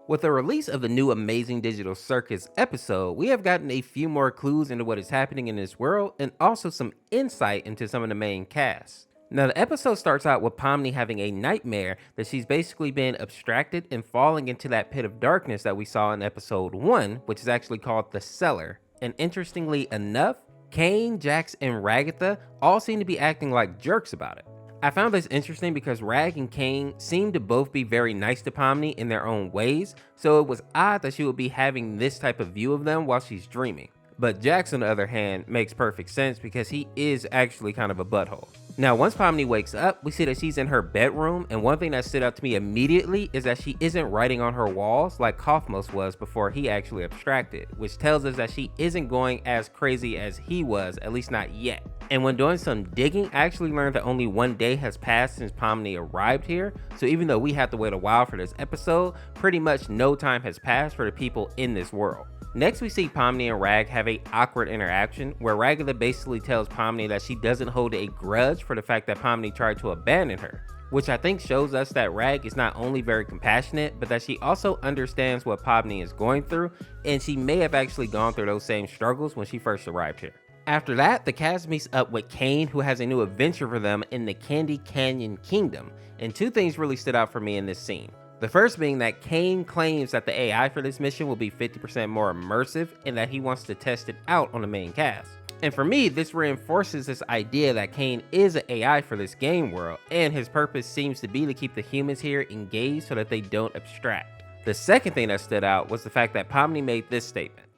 With the release of the new Amazing Digital Circus episode, we have gotten a few more clues into what is happening in this world and also some insight into some of the main cast. Now, the episode starts out with Pomni having a nightmare that she's basically been abstracted and falling into that pit of darkness that we saw in episode 1, which is actually called The Cellar. And interestingly enough, Kane, Jax, and Ragatha all seem to be acting like jerks about it. I found this interesting because Rag and Kane seem to both be very nice to Pomni in their own ways, so it was odd that she would be having this type of view of them while she's dreaming. But Jax, on the other hand, makes perfect sense because he is actually kind of a butthole. Now, once Pomni wakes up, we see that she's in her bedroom, and one thing that stood out to me immediately is that she isn't writing on her walls like Kaufmos was before he actually abstracted, which tells us that she isn't going as crazy as he was, at least not yet. And when doing some digging, I actually learned that only 1 day has passed since Pomni arrived here, so even though we had to wait a while for this episode, pretty much no time has passed for the people in this world. Next, we see Pomni and Rag have a awkward interaction where Ragatha basically tells Pomni that she doesn't hold a grudge for the fact that Pomni tried to abandon her, which I think shows us that Rag is not only very compassionate, but that she also understands what Pomni is going through, and she may have actually gone through those same struggles when she first arrived here. After that, the cast meets up with Kane, who has a new adventure for them in the Candy Canyon Kingdom, and 2 things really stood out for me in this scene. The first being that Kane claims that the AI for this mission will be 50% more immersive and that he wants to test it out on the main cast. And for me, this reinforces this idea that Kane is an AI for this game world, and his purpose seems to be to keep the humans here engaged so that they don't abstract. The second thing that stood out was the fact that Pomni made this statement.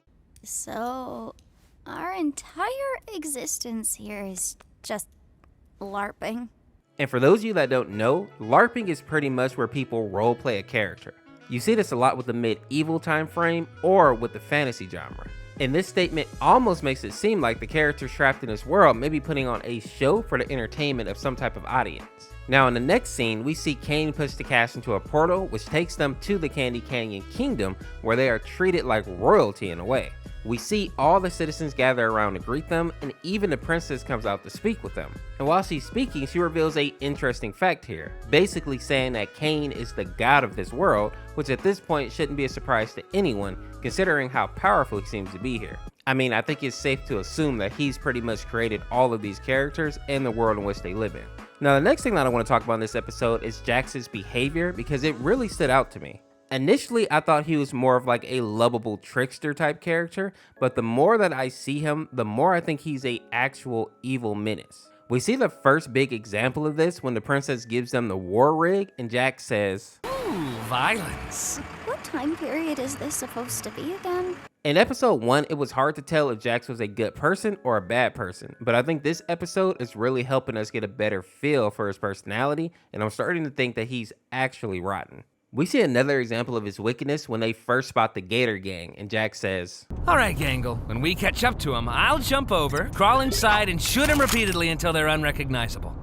So, our entire existence here is just LARPing. And for those of you that don't know, LARPing is pretty much where people roleplay a character. You see this a lot with the medieval time frame or with the fantasy genre. And this statement almost makes it seem like the characters trapped in this world may be putting on a show for the entertainment of some type of audience. Now in the next scene, we see Kane push the cast into a portal which takes them to the Candy Canyon Kingdom where they are treated like royalty in a way. We see all the citizens gather around to greet them, and even the princess comes out to speak with them. And while she's speaking, she reveals an interesting fact here, basically saying that Kane is the god of this world, which at this point shouldn't be a surprise to anyone, considering how powerful he seems to be here. I mean, I think it's safe to assume that he's pretty much created all of these characters and the world in which they live in. Now, the next thing that I want to talk about in this episode is Jax's behavior, because it really stood out to me. Initially, I thought he was more of like a lovable trickster type character, but the more that I see him, the more I think he's a actual evil menace. We see the first big example of this when the princess gives them the war rig and Jax says, "Ooh, violence." What time period is this supposed to be again? In episode 1, it was hard to tell if Jax was a good person or a bad person, but I think this episode is really helping us get a better feel for his personality, and I'm starting to think that he's actually rotten. We see another example of his wickedness when they first spot the Gator Gang, and Jax says, All right, Gangle, when we catch up to him, I'll jump over, crawl inside, and shoot him repeatedly until they're unrecognizable.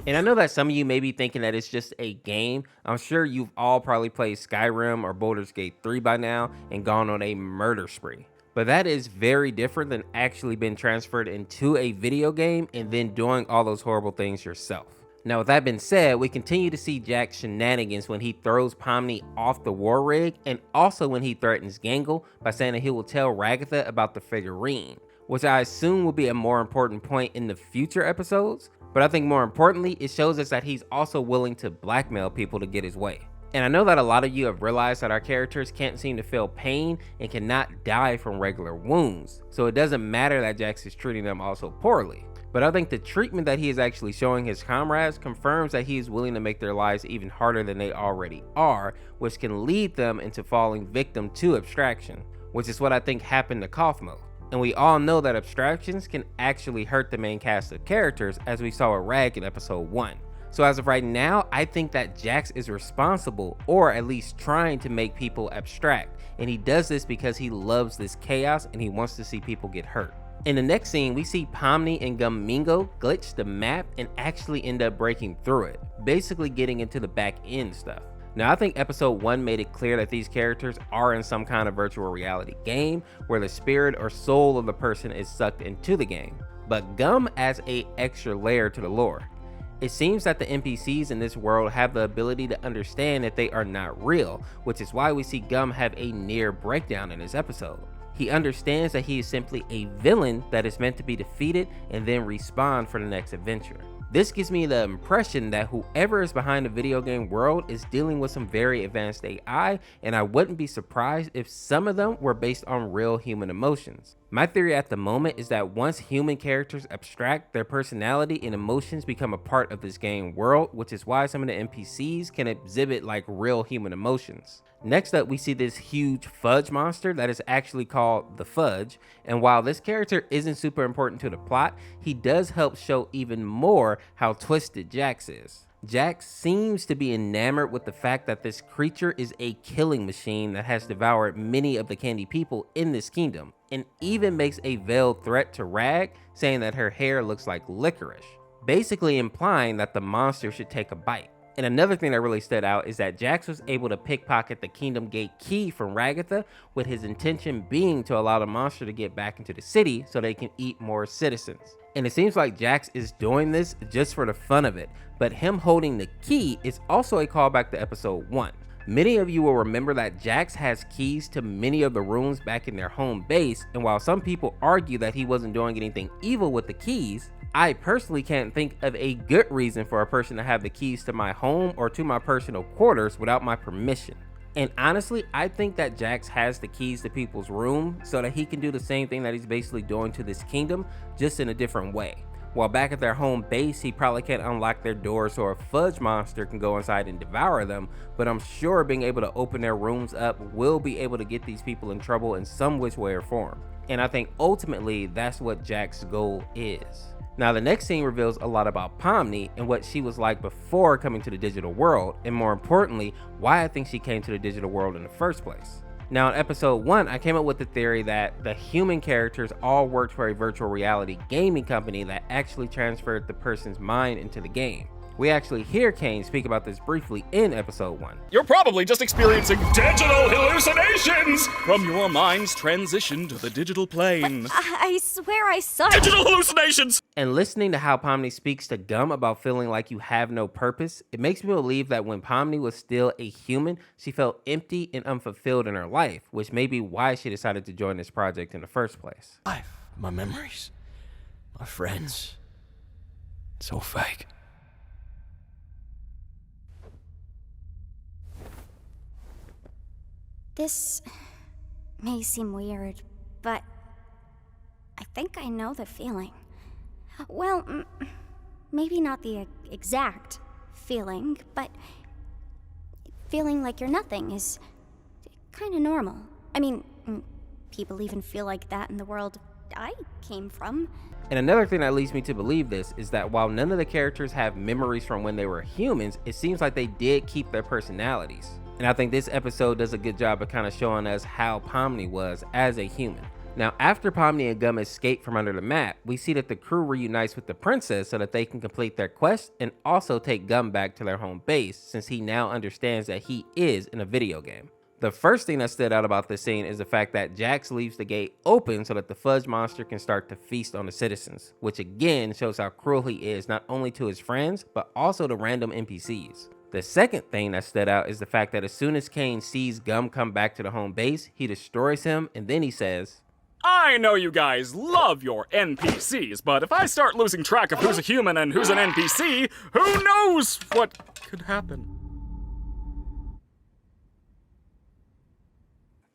And I know that some of you may be thinking that it's just a game. I'm sure you've all probably played Skyrim or Baldur's Gate 3 by now and gone on a murder spree. But that is very different than actually being transferred into a video game and then doing all those horrible things yourself. Now, with that being said, we continue to see Jack's shenanigans when he throws Pomni off the war rig, and also when he threatens Gangle by saying that he will tell Ragatha about the figurine, which I assume will be a more important point in the future episodes. But I think more importantly, it shows us that he's also willing to blackmail people to get his way. And I know that a lot of you have realized that our characters can't seem to feel pain and cannot die from regular wounds, so it doesn't matter that Jax is treating them all so poorly. But I think the treatment that he is actually showing his comrades confirms that he is willing to make their lives even harder than they already are, which can lead them into falling victim to abstraction, which is what I think happened to Kaufmo. And we all know that abstractions can actually hurt the main cast of characters, as we saw with Rag in episode 1. So as of right now, I think that Jax is responsible, or at least trying to make people abstract, and he does this because he loves this chaos and he wants to see people get hurt. In the next scene, we see Pomni and Gummingo glitch the map and actually end up breaking through it, basically getting into the back end stuff. Now, I think episode 1 made it clear that these characters are in some kind of virtual reality game where the spirit or soul of the person is sucked into the game, but Gum adds an extra layer to the lore. It seems that the NPCs in this world have the ability to understand that they are not real, which is why we see Gum have a near breakdown in this episode. He understands that he is simply a villain that is meant to be defeated and then respawn for the next adventure. This gives me the impression that whoever is behind the video game world is dealing with some very advanced AI, and I wouldn't be surprised if some of them were based on real human emotions. My theory at the moment is that once human characters abstract, their personality and emotions become a part of this game world, which is why some of the NPCs can exhibit like real human emotions. Next up, we see this huge fudge monster that is actually called the Fudge, and while this character isn't super important to the plot, he does help show even more how twisted Jax is. Jax seems to be enamored with the fact that this creature is a killing machine that has devoured many of the candy people in this kingdom, and even makes a veiled threat to Rag, saying that her hair looks like licorice, basically implying that the monster should take a bite. And another thing that really stood out is that Jax was able to pickpocket the Kingdom Gate key from Ragatha, with his intention being to allow the monster to get back into the city so they can eat more citizens. And it seems like Jax is doing this just for the fun of it, but him holding the key is also a callback to episode 1. Many of you will remember that Jax has keys to many of the rooms back in their home base, and while some people argue that he wasn't doing anything evil with the keys, I personally can't think of a good reason for a person to have the keys to my home or to my personal quarters without my permission. And honestly, I think that Jax has the keys to people's room so that he can do the same thing that he's basically doing to this kingdom, just in a different way. While back at their home base, he probably can't unlock their doors so a fudge monster can go inside and devour them, but I'm sure being able to open their rooms up will be able to get these people in trouble in some which way or form. And I think ultimately that's what Jax's goal is. Now, the next scene reveals a lot about Pomni and what she was like before coming to the digital world, and more importantly, why I think she came to the digital world in the first place. Now, in episode 1, I came up with the theory that the human characters all worked for a virtual reality gaming company that actually transferred the person's mind into the game. We actually hear Kane speak about this briefly in episode 1. You're probably just experiencing digital hallucinations from your mind's transition to the digital plane. I swear I saw Digital hallucinations! And listening to how Pomni speaks to Gum about feeling like you have no purpose, it makes me believe that when Pomni was still a human, she felt empty and unfulfilled in her life, which may be why she decided to join this project in the first place. My memories, my friends, it's all fake. This may seem weird, but I think I know the feeling. Well, maybe not the exact feeling, but feeling like you're nothing is kind of normal. I mean, people even feel like that in the world I came from. And another thing that leads me to believe this is that while none of the characters have memories from when they were humans, it seems like they did keep their personalities. And I think this episode does a good job of kind of showing us how Pomni was as a human. Now, after Pomni and Gum escape from under the map, we see that the crew reunites with the princess so that they can complete their quest and also take Gum back to their home base, since he now understands that he is in a video game. The first thing that stood out about this scene is the fact that Jax leaves the gate open so that the fudge monster can start to feast on the citizens, which again shows how cruel he is not only to his friends, but also to random NPCs. The second thing that stood out is the fact that as soon as Kane sees Gum come back to the home base, he destroys him, and then he says, I know you guys love your NPCs, but if I start losing track of who's a human and who's an NPC, who knows what could happen?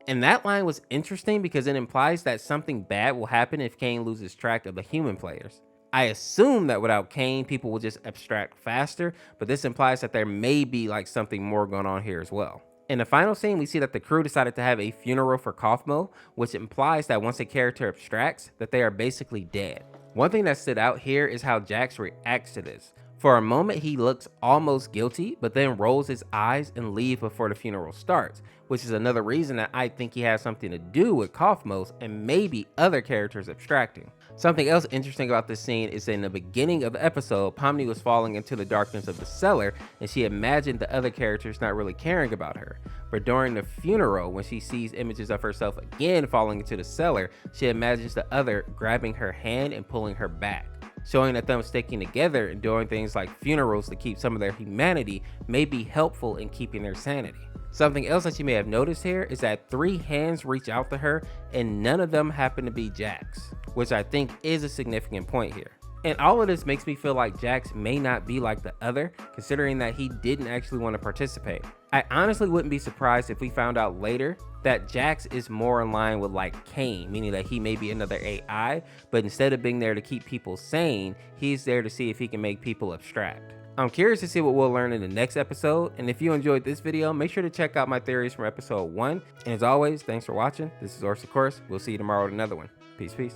And that line was interesting because it implies that something bad will happen if Kane loses track of the human players. I assume that without Kane, people will just abstract faster, but this implies that there may be like something more going on here as well. In the final scene, we see that the crew decided to have a funeral for Kaufmo, which implies that once a character abstracts, that they are basically dead. One thing that stood out here is how Jax reacts to this. For a moment, he looks almost guilty, but then rolls his eyes and leaves before the funeral starts, which is another reason that I think he has something to do with Kaufmo's and maybe other characters abstracting. Something else interesting about this scene is in the beginning of the episode, Pomni was falling into the darkness of the cellar and she imagined the other characters not really caring about her. But during the funeral, when she sees images of herself again falling into the cellar, she imagines the other grabbing her hand and pulling her back. showing that them sticking together and doing things like funerals to keep some of their humanity may be helpful in keeping their sanity. Something else that you may have noticed here is that 3 hands reach out to her and none of them happen to be Jack's, which I think is a significant point here. And all of this makes me feel like Jax may not be like the other, considering that he didn't actually want to participate. I honestly wouldn't be surprised if we found out later that Jax is more in line with like Cain, meaning that he may be another AI, but instead of being there to keep people sane, he's there to see if he can make people abstract. I'm curious to see what we'll learn in the next episode, and if you enjoyed this video, make sure to check out my theories from episode 1. And as always, thanks for watching. This is Orseofkorse. We'll see you tomorrow with another one. Peace, peace.